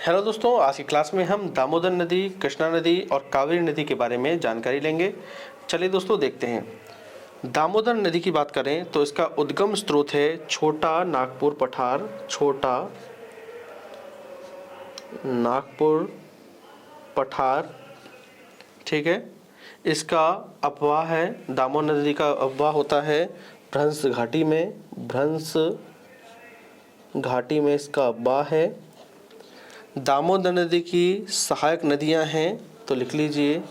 Hello दोस्तों, आज की क्लास में हम दामोदर नदी, कृष्णा नदी और कावेरी नदी के बारे में जानकारी लेंगे। चलिए दोस्तों देखते हैं। दामोदर नदी की बात करें तो इसका उद्गम स्रोत है छोटा नागपुर पठार, छोटा नागपुर पठार। ठीक है। इसका अपवाह है, दामोदर नदी का अपवाह होता है भ्रंश घाटी में, भ्रंश घाटी में इसका अपवाह है। दामोदर नदी की सहायक नदियां हैं तो लिख लीजिए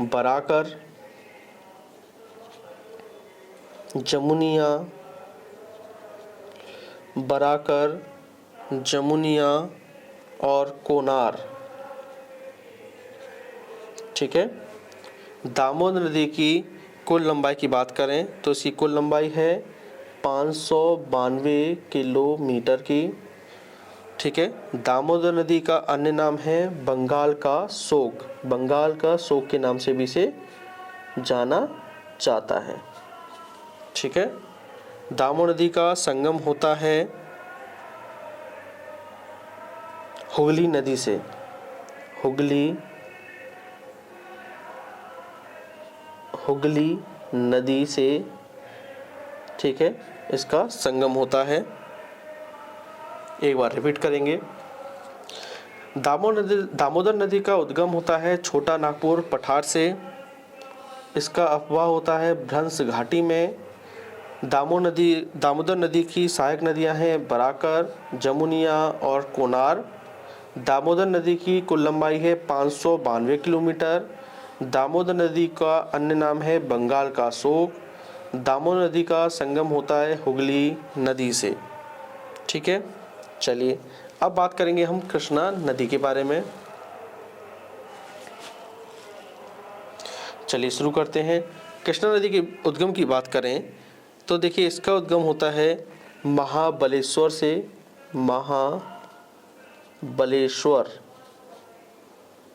बराकर, जमुनिया, बराकर, जमुनिया और कोनार। ठीक है। दामोदर नदी की कुल लंबाई की बात करें तो इसकी कुल लंबाई है 592 किलोमीटर की। ठीक है। दामोदर नदी का अन्य नाम है बंगाल का शोक, बंगाल का शोक के नाम से भी इसे जाना जाता है। ठीक है। दामोदर नदी का संगम होता है हुगली नदी से, हुगली नदी से। ठीक है। इसका संगम होता है। एक बार रिपीट करेंगे। दामोदर नदी का उद्गम होता है छोटा नागपुर पठार से। इसका अपवाह होता है भ्रंश घाटी में। दामोदर नदी की सहायक नदियां हैं बराकर, जमुनिया और कोनार। दामोदर नदी की कुल लंबाई है 592 किलोमीटर। दामोदर नदी का अन्य नाम है बंगाल का शोक। दामोदर नदी का संगम होता है हुगली नदी से। ठीक है। चलिए अब बात करेंगे हम कृष्णा नदी के बारे में। चलिए शुरू करते हैं। कृष्णा नदी के उद्गम की बात करें तो देखिए इसका उद्गम होता है महाबलेश्वर से, महाबलेश्वर।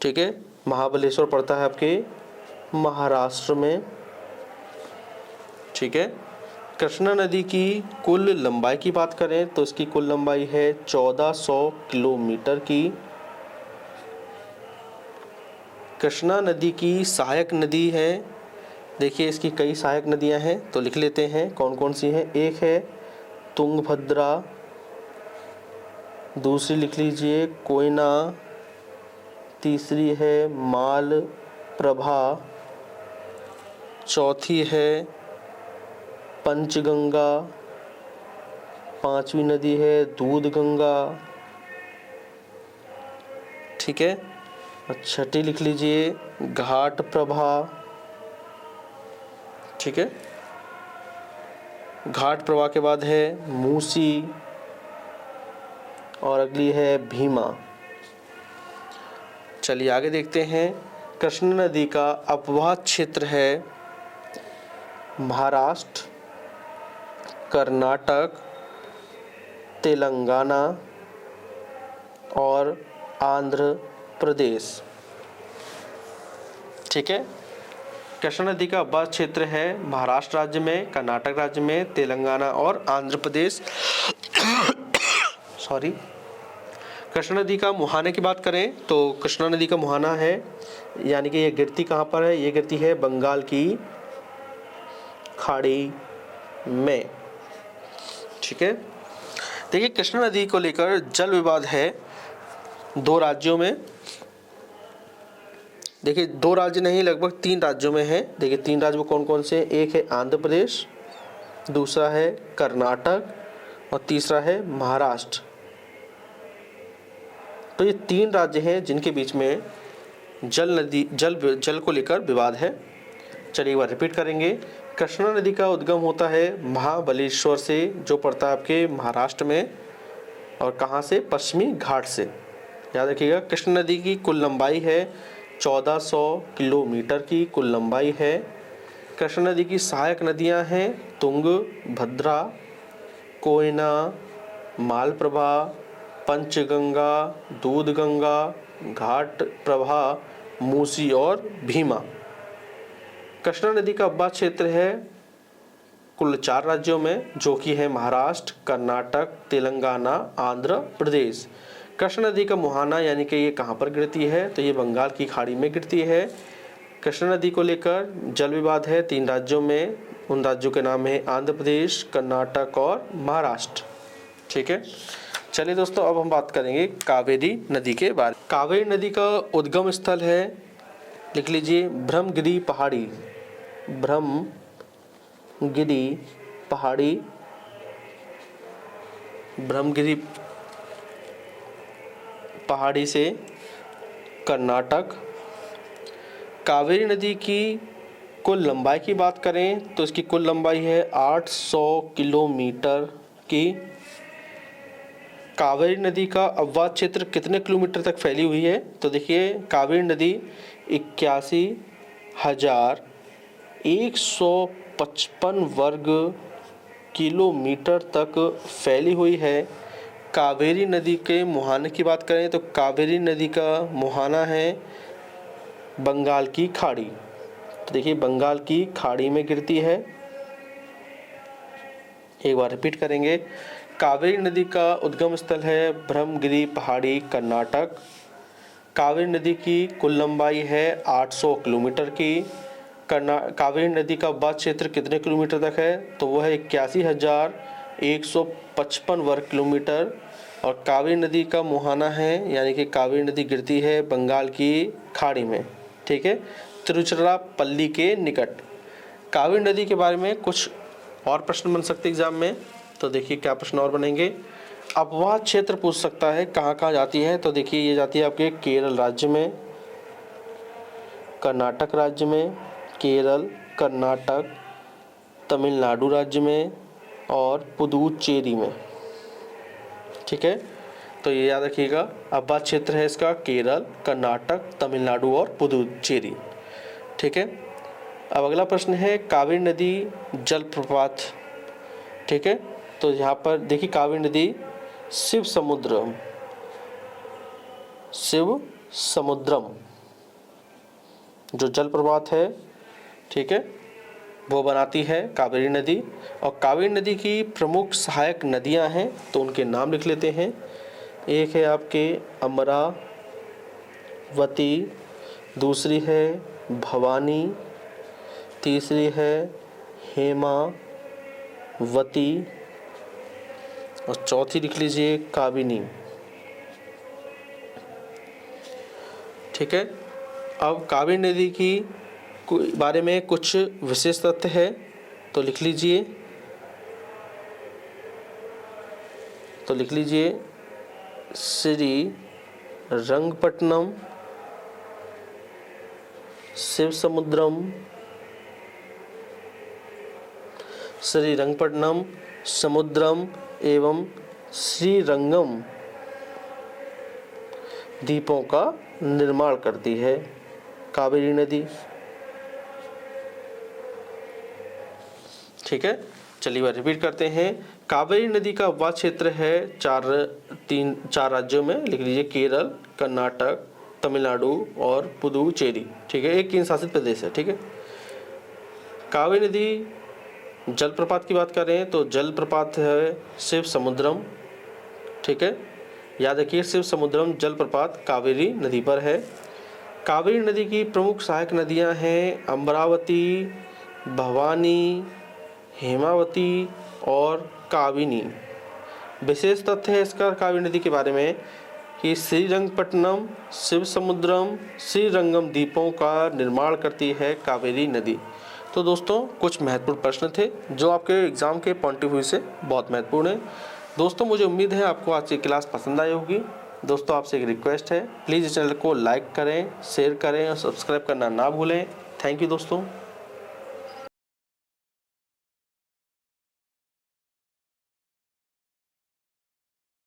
ठीक है। महाबलेश्वर पड़ता है आपके महाराष्ट्र में। ठीक है। कृष्णा नदी की कुल लंबाई की बात करें तो इसकी कुल लंबाई है 1400 किलोमीटर की। कृष्णा नदी की सहायक नदी है। देखिए इसकी कई सहायक नदियां हैं तो लिख लेते हैं कौन कौन सी हैं। एक है तुंगभद्रा, दूसरी लिख लीजिए कोयना, तीसरी है मालप्रभा, चौथी है पंचगंगा, पांचवी नदी है दूधगंगा। ठीक है। और छठी लिख लीजिए घाट प्रभा। ठीक है। घाट प्रभा के बाद है मूसी और अगली है भीमा। चलिए आगे देखते हैं। कृष्णा नदी का अपवाह क्षेत्र है महाराष्ट्र, कर्नाटक, तेलंगाना और आंध्र प्रदेश। ठीक है। कृष्णा नदी का अपवाह क्षेत्र है महाराष्ट्र राज्य में, कर्नाटक राज्य में, तेलंगाना और आंध्र प्रदेश। सॉरी। कृष्णा नदी का मुहाने की बात करें तो कृष्णा नदी का मुहाना है, यानी कि ये गिरती कहाँ पर है, ये गिरती है बंगाल की खाड़ी में। ठीक है। देखिए कृष्णा नदी को लेकर जल विवाद है दो राज्यों में। देखिए दो राज्य नहीं, लगभग 3 राज्यों में है। देखिए 3 राज्य में कौन कौन से, एक है आंध्र प्रदेश, दूसरा है कर्नाटक और तीसरा है महाराष्ट्र। तो ये 3 राज्य हैं जिनके बीच में जल को लेकर विवाद है। चलिए एक बार रिपीट करेंगे। कृष्णा नदी का उद्गम होता है महाबलेश्वर से, जो पड़ता है आपके महाराष्ट्र में, और कहाँ से, पश्चिमी घाट से। याद रखिएगा कृष्णा नदी की कुल लंबाई है 1400 किलोमीटर की कुल लंबाई है। कृष्णा नदी की सहायक नदियाँ हैं तुंगभद्रा, कोयना, मालप्रभा, पंचगंगा, दूधगंगा, घाट प्रभा, मूसी और भीमा। कृष्णा नदी का अपवाह क्षेत्र है कुल 4 राज्यों में, जो कि है महाराष्ट्र, कर्नाटक, तेलंगाना, आंध्र प्रदेश। कृष्णा नदी का मुहाना यानी कि ये कहाँ पर गिरती है, तो ये बंगाल की खाड़ी में गिरती है। कृष्णा नदी को लेकर जल विवाद है 3 राज्यों में, उन राज्यों के नाम है आंध्र प्रदेश, कर्नाटक और महाराष्ट्र। ठीक है, चलिए दोस्तों अब हम बात करेंगे कावेरी नदी के बारे में। कावेरी नदी का उद्गम स्थल है, लिख लीजिए ब्रह्मगिरी पहाड़ी, ब्रह्मगिरी पहाड़ी, ब्रह्मगिरी पहाड़ी से कर्नाटक। कावेरी नदी की कुल लंबाई की बात करें तो इसकी कुल लंबाई है 800 किलोमीटर की। कावेरी नदी का अपवाद क्षेत्र कितने किलोमीटर तक फैली हुई है, तो देखिए कावेरी नदी 81,155 वर्ग किलोमीटर तक फैली हुई है। कावेरी नदी के मुहाने की बात करें तो कावेरी नदी का मुहाना है बंगाल की खाड़ी, तो देखिए बंगाल की खाड़ी में गिरती है। एक बार रिपीट करेंगे, कावेरी नदी का उद्गम स्थल है ब्रह्मगिरी पहाड़ी, कर्नाटक। कावेरी नदी की कुल लंबाई है 800 किलोमीटर की। कावेरी नदी का अपवाद क्षेत्र कितने किलोमीटर तक है, तो वो है 81,155 वर्ग किलोमीटर। और कावेरी नदी का मुहाना है यानी कि कावेरी नदी गिरती है बंगाल की खाड़ी में। ठीक है, तिरुचिरापल्ली के निकट। कावेरी नदी के बारे में कुछ और प्रश्न बन सकते एग्जाम में, तो देखिए क्या प्रश्न और बनेंगे। अपवाद क्षेत्र पूछ सकता है कहाँ कहाँ जाती है, तो देखिए ये जाती है आपके केरल राज्य में, कर्नाटक राज्य में, केरल, कर्नाटक, तमिलनाडु राज्य में और पुदुचेरी में। ठीक है, तो ये याद रखिएगा, अपवाद क्षेत्र है इसका केरल, कर्नाटक, तमिलनाडु और पुदुचेरी। ठीक है, अब अगला प्रश्न है कावेरी नदी जलप्रपात। ठीक है, तो यहाँ पर देखिए कावेरी नदी शिव समुद्रम जो जलप्रपात है, ठीक है, वो बनाती है कावेरी नदी। और कावेरी नदी की प्रमुख सहायक नदियां हैं, तो उनके नाम लिख लेते हैं। एक है आपके अमरावती, दूसरी है भवानी, तीसरी है हेमावती और चौथी लिख लीजिए काबिनी। ठीक है, अब कावेरी नदी की बारे में कुछ विशेष तथ्य है, तो लिख लीजिए श्री रंगपट्टनम, शिवसमुद्रम, श्रीरंगपट्टनम, समुद्रम एवं श्रीरंगम द्वीपों का निर्माण करती है कावेरी नदी। ठीक है, चलिए बार रिपीट करते हैं। कावेरी नदी का अपवाद क्षेत्र है चार राज्यों में, लिख लीजिए केरल, कर्नाटक, तमिलनाडु और पुदुचेरी। ठीक है, एक केंद्र शासित प्रदेश है। ठीक है, कावेरी नदी जलप्रपात की बात करें तो जलप्रपात है शिव समुद्रम। ठीक है, याद रखिए शिव समुद्रम जलप्रपात कावेरी नदी पर है। कावेरी नदी की प्रमुख सहायक नदियां हैं अमरावती, भवानी, हेमावती और काबिनी। विशेष तथ्य है इसका कावेरी नदी के बारे में कि श्रीरंगपट्टनम, शिवसमुद्रम, श्रीरंगम द्वीपों का निर्माण करती है कावेरी नदी। तो दोस्तों कुछ महत्वपूर्ण प्रश्न थे जो आपके एग्ज़ाम के पॉइंट ऑफ व्यू से बहुत महत्वपूर्ण है। दोस्तों मुझे उम्मीद है आपको आज की क्लास पसंद आई होगी। दोस्तों आपसे एक रिक्वेस्ट है, प्लीज़ इस चैनल को लाइक करें, शेयर करें और सब्सक्राइब करना ना भूलें। थैंक यू दोस्तों।